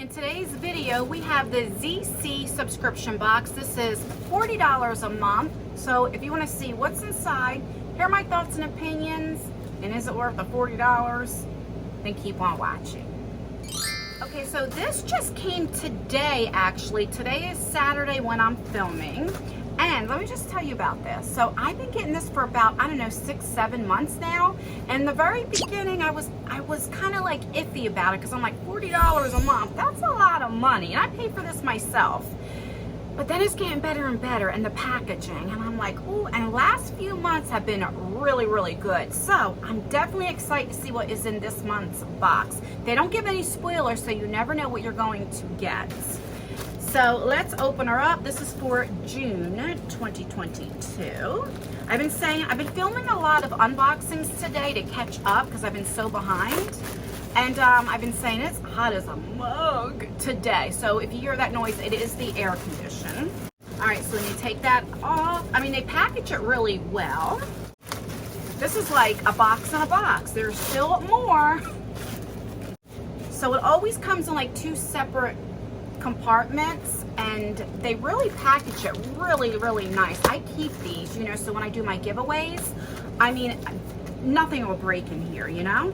In today's video, we have the Zeesea subscription box. This is $40 a month. So if you want to see what's inside, hear my thoughts and opinions, and is it worth the $40, then keep on watching. Okay, so this just came today, actually. Today is Saturday when I'm filming. And let me just tell you about this. So I've been getting this for about, I don't know, 6-7 months now. And in the very beginning, I was kind of like iffy about it because I'm like, $40 a month, that's a lot of money. And I pay for this myself. But then it's getting better and better, and the packaging. And I'm like, ooh, and the last few months have been really, really good. So I'm definitely excited to see what is in this month's box. They don't give any spoilers, so you never know what you're going to get. So let's open her up. This is for June 2022. I've been filming a lot of unboxings today to catch up because I've been so behind. And I've been saying it's hot as a mug today. So if you hear that noise, it is the air condition. All right, so when you take that off, I mean, they package it really well. This is like a box in a box. There's still more. So it always comes in like 2 separate compartments, and they really package it really, really nice. I keep these, you know, so when I do my giveaways, I mean, nothing will break in here, you know.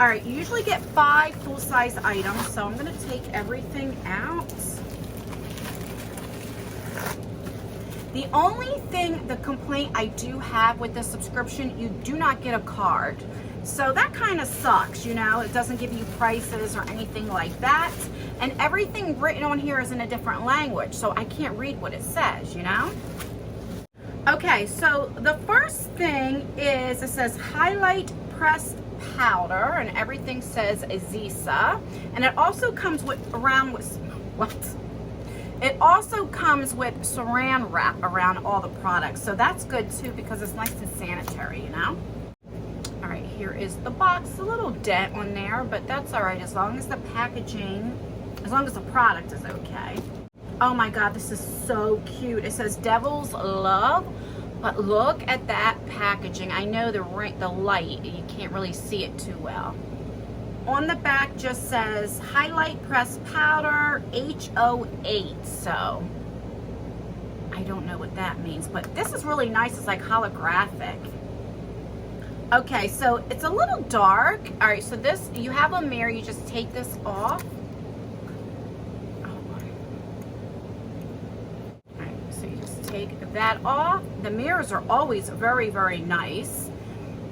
All right, you usually get 5 full-size items, so I'm going to take everything out. The only thing, the complaint I do have with this subscription, you do not get a card. So that kind of sucks, you know. It doesn't give you prices or anything like that. And everything written on here is in a different language, so I can't read what it says, you know. Okay, so the first thing is, it says highlight pressed powder, and everything says Zeesea. And it also comes with It also comes with saran wrap around all the products, so that's good too because it's nice and sanitary, you know. All right, here is the box. A little dent on there, but that's all right as long as the packaging, as long as the product is okay. Oh my God, this is so cute. It says Devil's Love, but look at that packaging. I know the light, you can't really see it too well. On the back just says highlight pressed powder H08, so I don't know what that means, but this is really nice. It's like holographic. Okay, so it's a little dark. All right, so this, you have a mirror, you just take this off. All right, so you just take that off. The mirrors are always very, very nice.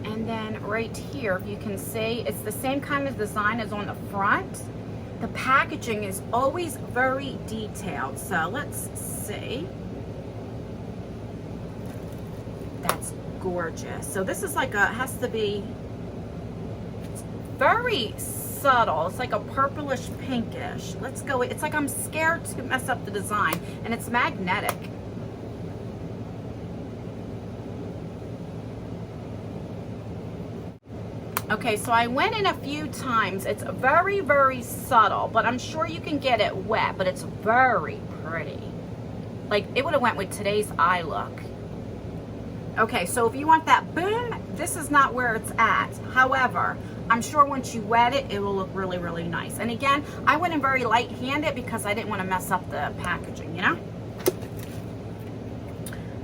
And then right here, if you can see, it's the same kind of design as on the front. The packaging is always very detailed. So let's see. That's gorgeous. So this is like has to be very subtle. It's like a purplish pinkish. Let's go. It's like I'm scared to mess up the design, and it's magnetic. Okay, so I went in a few times. It's very, very subtle, but I'm sure you can get it wet, but it's very pretty. Like, it would have went with today's eye look. Okay, so if you want that boom, this is not where it's at. However, I'm sure once you wet it, it will look really, really nice. And again, I went in very light-handed because I didn't want to mess up the packaging, you know?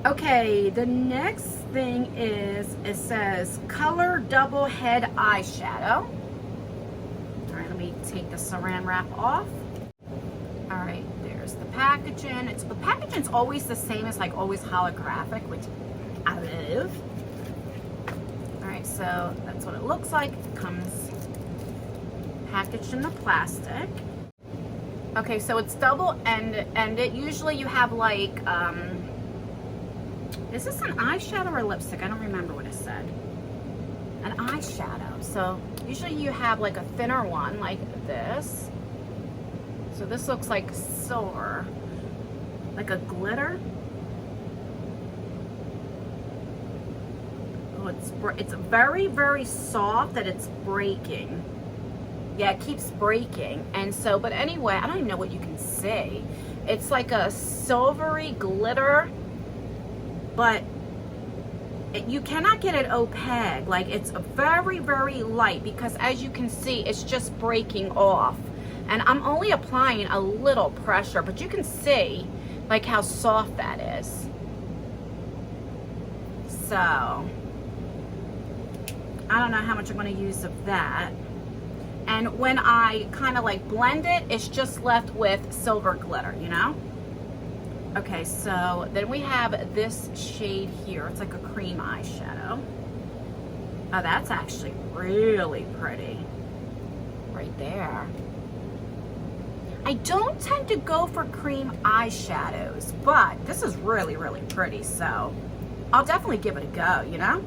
Okay, the next thing is, it says Color Double Head Eyeshadow. All right, let me take the saran wrap off. All right, there's the packaging. The packaging's always the same. It's like always holographic, which I love. All right, so that's what it looks like. It comes packaged in the plastic. Okay, so it's double-ended. Usually you have like, is this an eyeshadow or lipstick? I don't remember what it said. An eyeshadow. So usually you have like a thinner one like this. So this looks like silver, like a glitter. Oh, it's very, very soft that it's breaking. Yeah, it keeps breaking. And so, but anyway, I don't even know what you can see. It's like a silvery glitter, but you cannot get it opaque. Like, it's very, very light because as you can see, it's just breaking off. And I'm only applying a little pressure, but you can see like how soft that is. So, I don't know how much I'm going to use of that. And when I kind of like blend it, it's just left with silver glitter, you know? Okay, so then we have this shade here. It's like a cream eyeshadow. Oh, that's actually really pretty. Right there. I don't tend to go for cream eyeshadows, but this is really, really pretty, so I'll definitely give it a go, you know?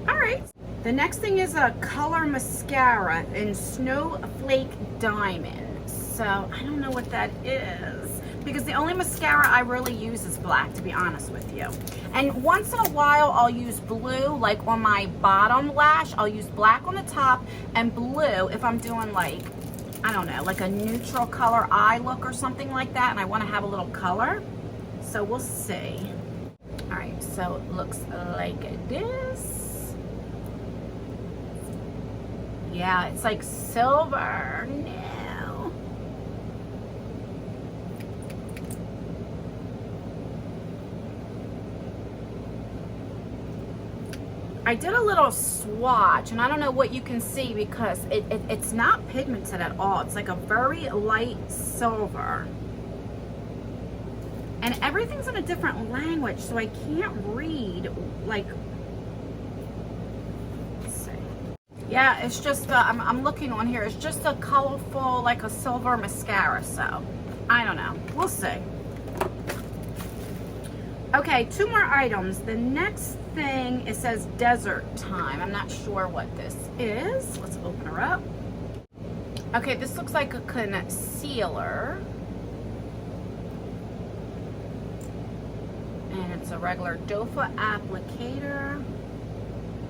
All right. The next thing is a color mascara in Snowflake Diamond. So I don't know what that is, because the only mascara I really use is black, to be honest with you. And once in a while, I'll use blue, like on my bottom lash. I'll use black on the top and blue if I'm doing like, I don't know, like a neutral color eye look or something like that, and I want to have a little color. So we'll see. All right, so it looks like this. Yeah, it's like silver. No. I did a little swatch, and I don't know what you can see because it's not pigmented at all. It's like a very light silver. And everything's in a different language, so I can't read, like, let's see. Yeah, it's just, I'm looking on here. It's just a colorful, like a silver mascara, so I don't know. We'll see. Okay, 2 more items. The next thing, it says Desert Time. I'm not sure what this is. Let's open her up. Okay, this looks like a concealer. And it's a regular doe-foot applicator.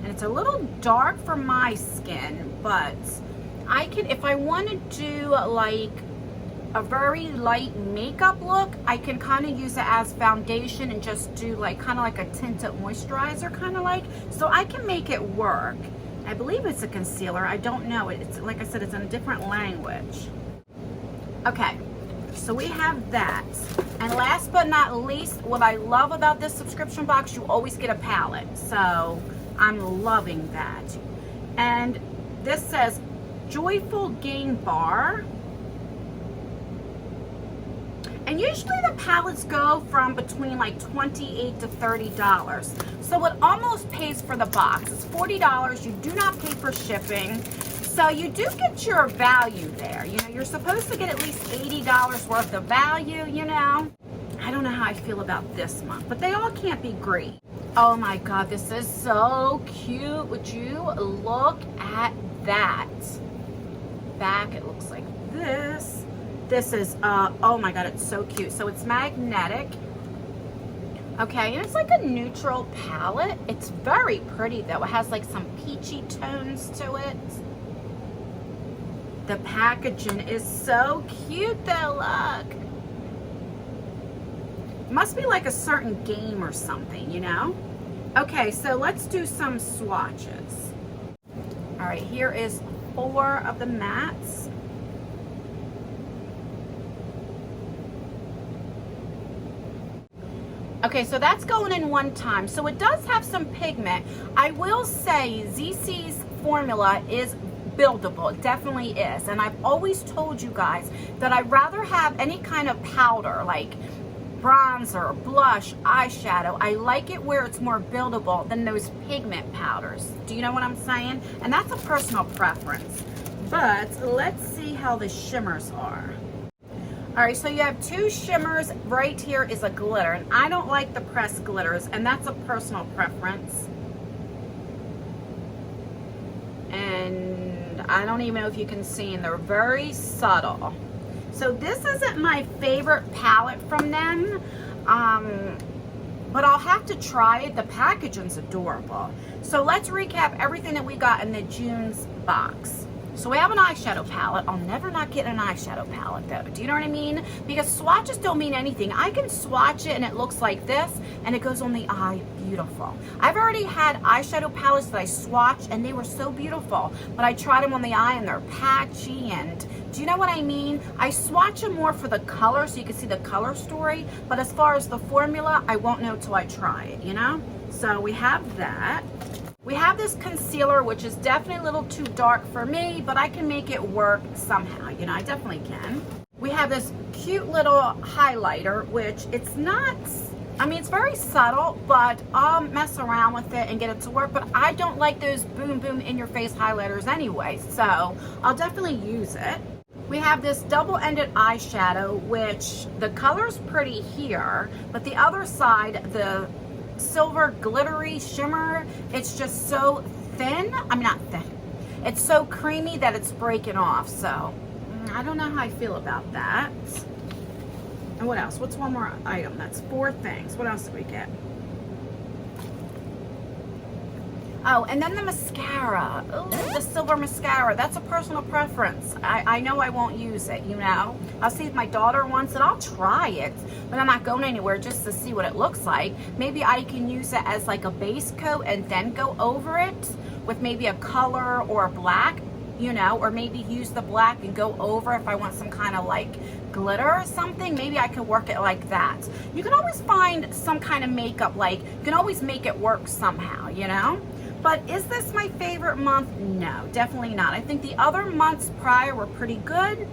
And it's a little dark for my skin, but I can, if I want to do like a very light makeup look, I can kind of use it as foundation and just do like kind of like a tinted moisturizer, kind of like, so I can make it work. I believe it's a concealer. I don't know. It's like I said, it's in a different language. Okay, so we have that. And last but not least, what I love about this subscription box, you always get a palette. So I'm loving that. And this says Joyful Game Bar. And usually the palettes go from between like $28 to $30. So it almost pays for the box. It's $40. You do not pay for shipping. So you do get your value there. You know, you're supposed to get at least $80 worth of value, you know. I don't know how I feel about this month, but they all can't be great. Oh my God, this is so cute. Would you look at that? Back, it looks like this. This is, oh my God, it's so cute. So it's magnetic. Okay, and it's like a neutral palette. It's very pretty though. It has like some peachy tones to it. The packaging is so cute though, look. It must be like a certain game or something, you know? Okay, so let's do some swatches. All right, here is 4 of the mattes. Okay, so that's going in one time. So it does have some pigment. I will say Zeesea's formula is buildable. It definitely is. And I've always told you guys that I'd rather have any kind of powder, like bronzer, blush, eyeshadow. I like it where it's more buildable than those pigment powders. Do you know what I'm saying? And that's a personal preference. But let's see how the shimmers are. All right, so you have 2 shimmers. Right here is a glitter, and I don't like the pressed glitters, and that's a personal preference. And I don't even know if you can see, and they're very subtle. So this isn't my favorite palette from them, but I'll have to try it. The packaging's adorable. So let's recap everything that we got in the June's box. So we have an eyeshadow palette. I'll never not get an eyeshadow palette though. Do you know what I mean? Because swatches don't mean anything. I can swatch it and it looks like this and it goes on the eye beautiful. I've already had eyeshadow palettes that I swatched and they were so beautiful, but I tried them on the eye and they're patchy, and do you know what I mean? I swatch them more for the color so you can see the color story, but as far as the formula, I won't know till I try it, you know? So we have that. We have this concealer, which is definitely a little too dark for me, but I can make it work somehow. You know, I definitely can. We have this cute little highlighter, which it's not, I mean, it's very subtle, but I'll mess around with it and get it to work. But I don't like those boom, boom, in your face highlighters anyway, so I'll definitely use it. We have this double-ended eyeshadow, which the color's pretty here, but the other side, the silver glittery shimmer, it's just so thin. I mean, not thin, it's so creamy that it's breaking off. So I don't know how I feel about that. And what else? What's one more item? That's 4 things. What else did we get? Oh, and then the mascara. Ooh, the silver mascara. That's a personal preference. I know I won't use it, you know. I'll see if my daughter wants it. I'll try it, but I'm not going anywhere just to see what it looks like. Maybe I can use it as like a base coat and then go over it with maybe a color or a black, you know, or maybe use the black and go over if I want some kind of like glitter or something. Maybe I could work it like that. You can always find some kind of makeup, like you can always make it work somehow, you know. But is this my favorite month? No, definitely not. I think the other months prior were pretty good.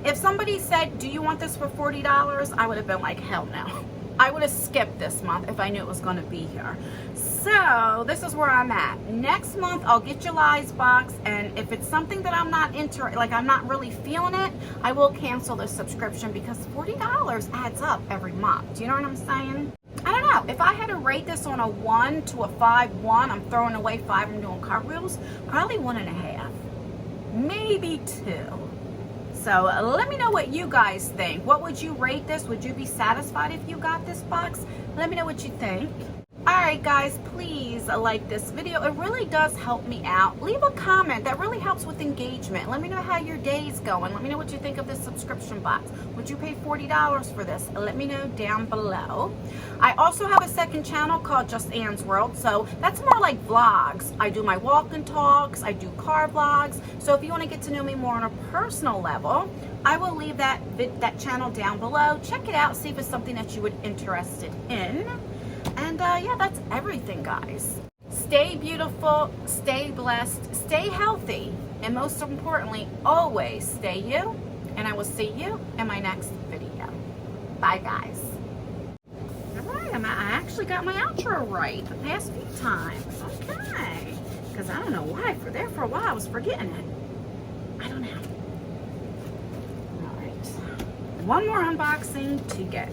If somebody said, do you want this for $40? I would have been like, hell no. I would have skipped this month if I knew it was going to be here. So this is where I'm at. Next month, I'll get July's box, and if it's something that I'm not like I'm not really feeling it, I will cancel the subscription, because $40 adds up every month. Do you know what I'm saying? I don't know. If I had to rate this on a 1 to a 5, 1, I'm throwing away 5, I'm doing cartwheels, probably 1.5, maybe 2. So let me know what you guys think. What would you rate this? Would you be satisfied if you got this box? Let me know what you think. Alright guys, please like this video. It really does help me out. Leave a comment. That really helps with engagement. Let me know how your day's going. Let me know what you think of this subscription box. Would you pay $40 for this? Let me know down below. I also have a second channel called Just Ann's World. So that's more like vlogs. I do my walk and talks. I do car vlogs. So if you want to get to know me more on a personal level, I will leave that channel down below. Check it out. See if it's something that you would be interested in. And yeah, that's everything, guys. Stay beautiful, stay blessed, stay healthy, and most importantly, always stay you. And I will see you in my next video. Bye, guys. All right, I actually got my outro right the past few times. Okay. Because I don't know why. For a while, I was forgetting it. I don't know. All right. One more unboxing to go.